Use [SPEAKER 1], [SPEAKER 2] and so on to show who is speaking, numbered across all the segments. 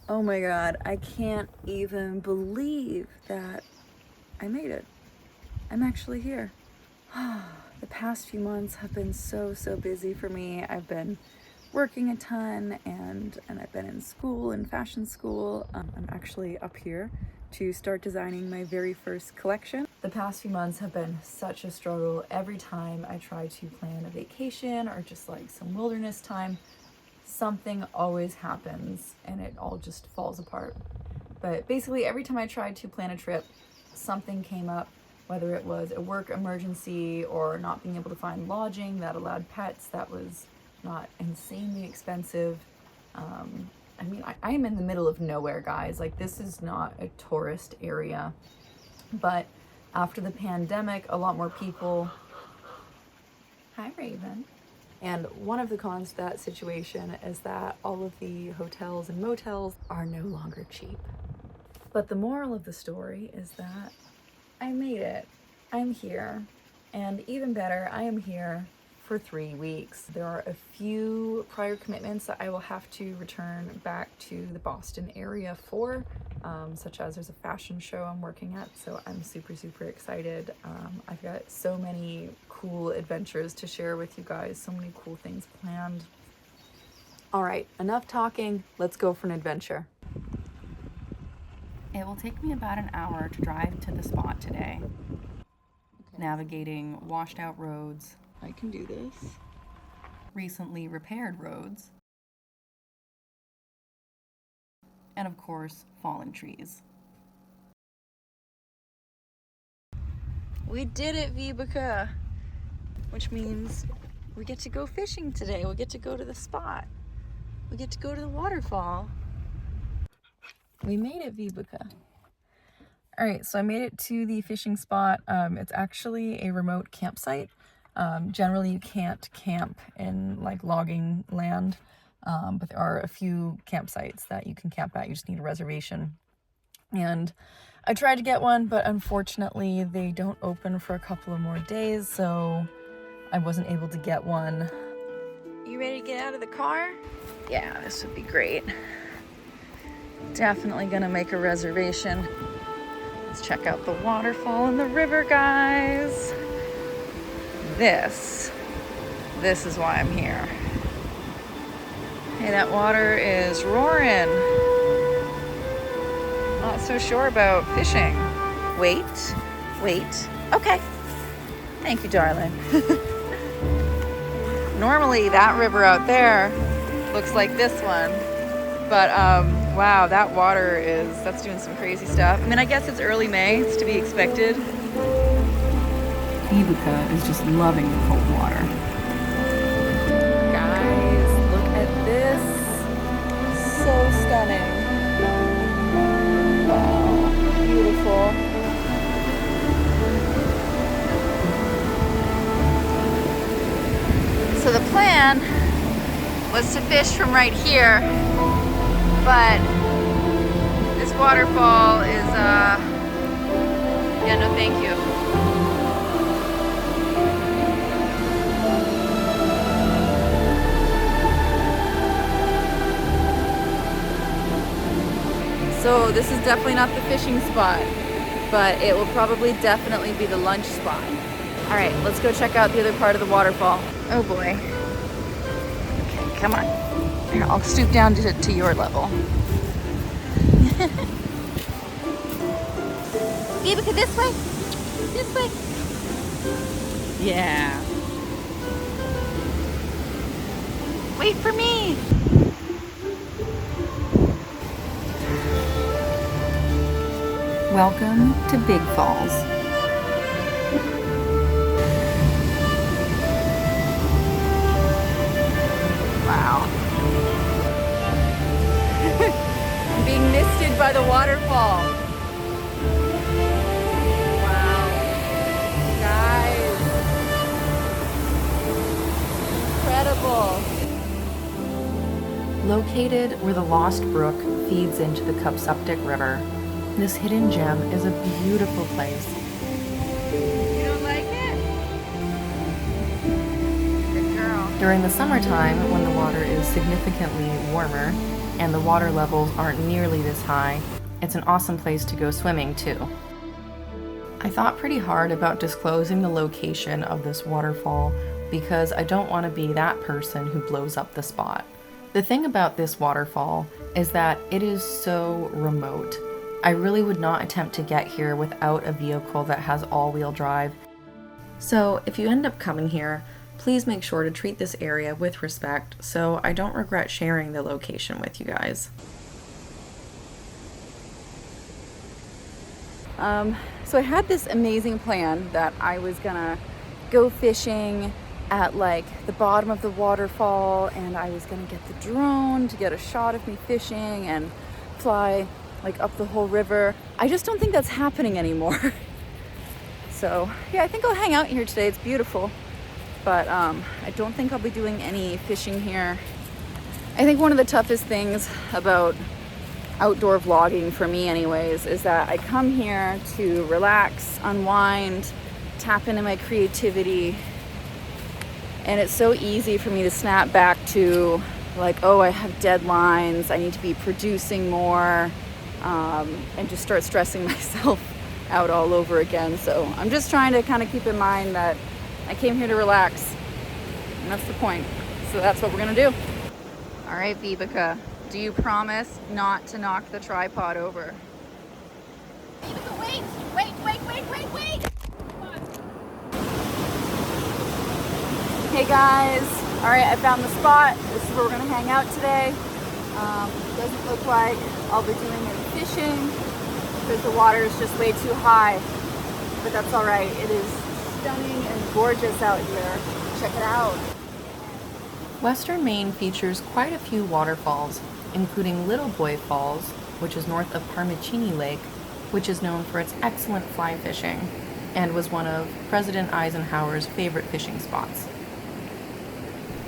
[SPEAKER 1] Oh my God, I can't even believe that I made it. I'm actually here. The past few months have been so busy for me. I've been working a ton and I've been in school, in fashion school. I'm actually up here to start designing my very first collection. The past few months have been such a struggle. Every time I try to plan a vacation or just like some wilderness time, something always happens and it all just falls apart. But basically every time I tried to plan a trip, something came up, whether it was a work emergency or not being able to find lodging that allowed pets that was not insanely expensive. I mean, I am in the middle of nowhere, guys. Like, this is not a tourist area. But after the pandemic, a lot more people... Hi, Raven. And one of the cons to that situation is that all of the hotels and motels are no longer cheap. But the moral of the story is that I made it. I'm here. And even better, I am here for 3 weeks. There are a few prior commitments that I will have to return back to the Boston area for, such as there's a fashion show I'm working at, so I'm super excited. I've got so many cool adventures to share with you guys, so many cool things planned. All right, enough talking. Let's go for an adventure. It will take me about an hour to drive to the spot today. Okay. Navigating washed out roads. I can do this. Recently repaired roads. And of course, fallen trees. We did it, Vibeke! Which means we get to go fishing today. We get to go to the spot. We get to go to the waterfall. We made it, Vibeke. All right, so I made it to the fishing spot. It's actually a remote campsite. Generally, you can't camp in like logging land, but there are a few campsites that you can camp at. You just need a reservation. And I tried to get one, but unfortunately, they don't open for a couple of more days, so I wasn't able to get one. You ready to get out of the car? Yeah, this would be great. Definitely gonna make a reservation. Let's check out the waterfall and the river, guys. This is why I'm here. Hey, that water is roaring. Not so sure about fishing. Wait. Okay. Thank you, darling. Normally that river out there looks like this one, but wow, that water that's doing some crazy stuff. I mean, I guess it's early May, it's to be expected. Vibeke is just loving the cold water. Guys, look at this. So stunning. Wow, beautiful. So the plan was to fish from right here, but this waterfall is, yeah, no thank you. So this is definitely not the fishing spot, but it will probably definitely be the lunch spot. All right, let's go check out the other part of the waterfall. Oh boy. Okay, come on. Here, I'll stoop down to your level. Vibeke, this way. This way. Yeah. Wait for me. Welcome to Big Falls. Wow. I'm being misted by the waterfall. Wow. Guys. Incredible. Located where the Lost Brook feeds into the Cupsuptic River, this hidden gem is a beautiful place. You don't like it? Good girl. During the summertime, when the water is significantly warmer,
[SPEAKER 2] and the water levels aren't nearly this high. It's an awesome place to go swimming too. I thought pretty hard about disclosing the location of this waterfall because I don't want to be that person who blows up the spot. The thing about this waterfall is that it is so remote. I really would not attempt to get here without a vehicle that has all-wheel drive. So if you end up coming here, please make sure to treat this area with respect so I don't regret sharing the location with you guys.
[SPEAKER 1] So I had this amazing plan that I was gonna go fishing at like the bottom of the waterfall, and I was gonna get the drone to get a shot of me fishing and fly like up the whole river. I just don't think that's happening anymore. So yeah, I think I'll hang out here today. It's beautiful, but I don't think I'll be doing any fishing here. I think one of the toughest things about outdoor vlogging for me anyways is that I come here to relax, unwind, tap into my creativity, and it's so easy for me to snap back to like, oh, I have deadlines, I need to be producing more, and just start stressing myself out all over again. So I'm just trying to kind of keep in mind that I came here to relax, and that's the point. So that's what we're gonna do. All right, Vibeke, do you promise not to knock the tripod over?
[SPEAKER 3] Wait!
[SPEAKER 1] Hey guys, all right, I found the spot. This is where we're gonna hang out today. Doesn't look like I'll be doing any fishing because the water is just way too high, but that's all right. It is stunning and gorgeous out here. Check it out.
[SPEAKER 2] Western Maine features quite a few waterfalls, including Little Boy Falls, which is north of Parmigiani Lake, which is known for its excellent fly fishing and was one of President Eisenhower's favorite fishing spots.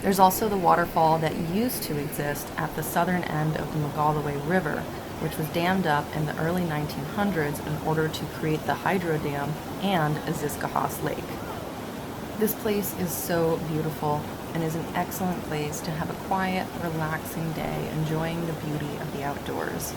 [SPEAKER 2] There's also the waterfall that used to exist at the southern end of the Magalloway River, which was dammed up in the early 1900s in order to create the hydro dam and Aziscahas Lake. This place is so beautiful and is an excellent place to have a quiet, relaxing day enjoying the beauty of the outdoors.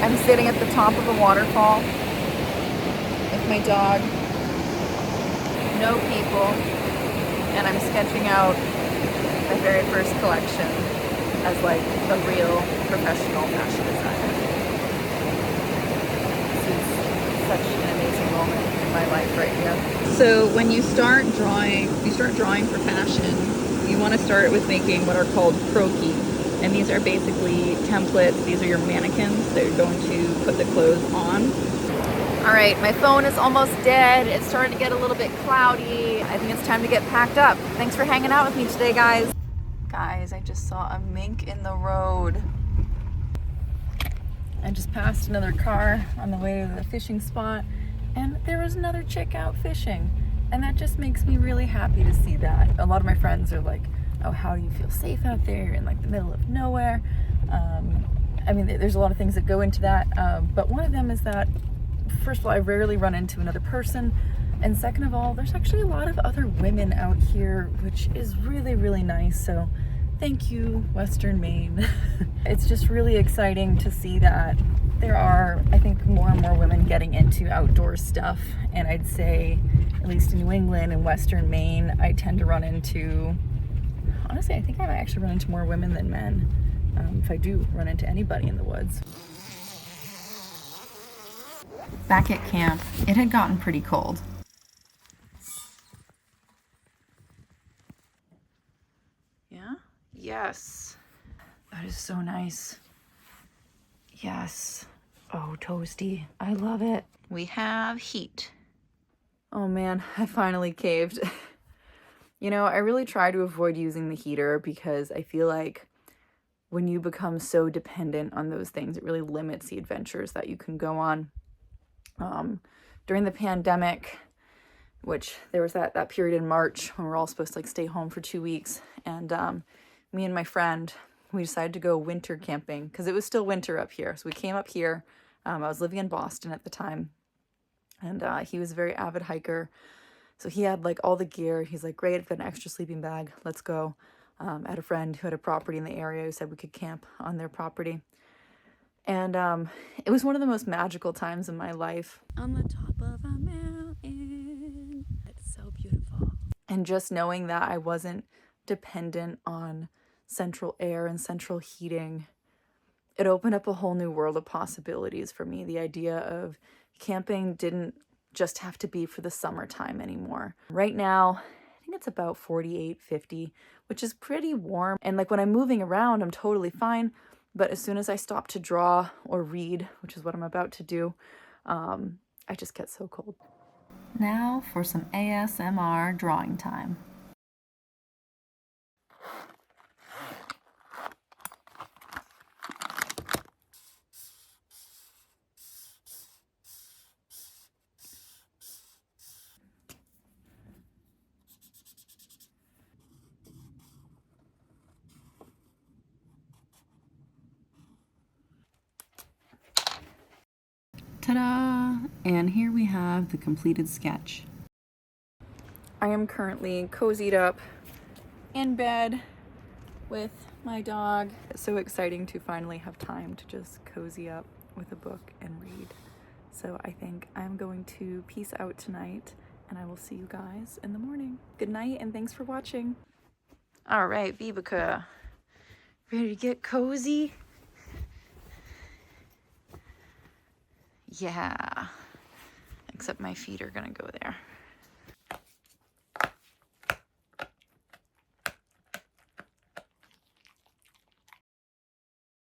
[SPEAKER 1] I'm sitting at the top of a waterfall with my dog, no people, and I'm sketching out my very first collection as like a real professional fashion designer. This is such an amazing moment in my life right here. So when you start drawing for fashion, you want to start with making what are called croquis. And these are basically templates. These are your mannequins that you're going to put the clothes on. All right, my phone is almost dead. It's starting to get a little bit cloudy. I think it's time to get packed up. Thanks for hanging out with me today, guys. Guys, I just saw a mink in the road. I just passed another car on the way to the fishing spot, and there was another chick out fishing. And that just makes me really happy to see that. A lot of my friends are like, oh, how do you feel safe out there in like the middle of nowhere? I mean, there's a lot of things that go into that, but one of them is that, first of all, I rarely run into another person, and second of all, there's actually a lot of other women out here, which is really, really nice. So thank you, Western Maine. It's just really exciting to see that there are, I think, more and more women getting into outdoor stuff, and I'd say, at least in New England and Western Maine, I tend to run into, honestly, I think I might actually run into more women than men, if I do run into anybody in the woods.
[SPEAKER 2] Back at camp, it had gotten pretty cold.
[SPEAKER 1] Yeah? Yes. That is so nice. Yes. Oh, toasty. I love it. We have heat. Oh man, I finally caved. You know, I really try to avoid using the heater because I feel like when you become so dependent on those things, it really limits the adventures that you can go on. During the pandemic, which there was that period in March when we're all supposed to like stay home for 2 weeks, and me and my friend, we decided to go winter camping because it was still winter up here. So we came up here. I was living in Boston at the time, and he was a very avid hiker. So he had like all the gear. He's like, great, I've got an extra sleeping bag. Let's go. I had a friend who had a property in the area who said we could camp on their property. And it was one of the most magical times in my life. On the top of a mountain. It's so beautiful. And just knowing that I wasn't dependent on central air and central heating, it opened up a whole new world of possibilities for me. The idea of camping didn't just have to be for the summertime anymore. Right now, I think it's about 48, 50, which is pretty warm. And like when I'm moving around, I'm totally fine. But as soon as I stop to draw or read, which is what I'm about to do, I just get so cold. Now for some ASMR drawing time. Ta-da! And here we have the completed sketch. I am currently cozied up in bed with my dog. It's so exciting to finally have time to just cozy up with a book and read. So I think I'm going to peace out tonight, and I will see you guys in the morning. Good night, and thanks for watching. All right, Vibeke, ready to get cozy? Yeah, except my feet are gonna go there.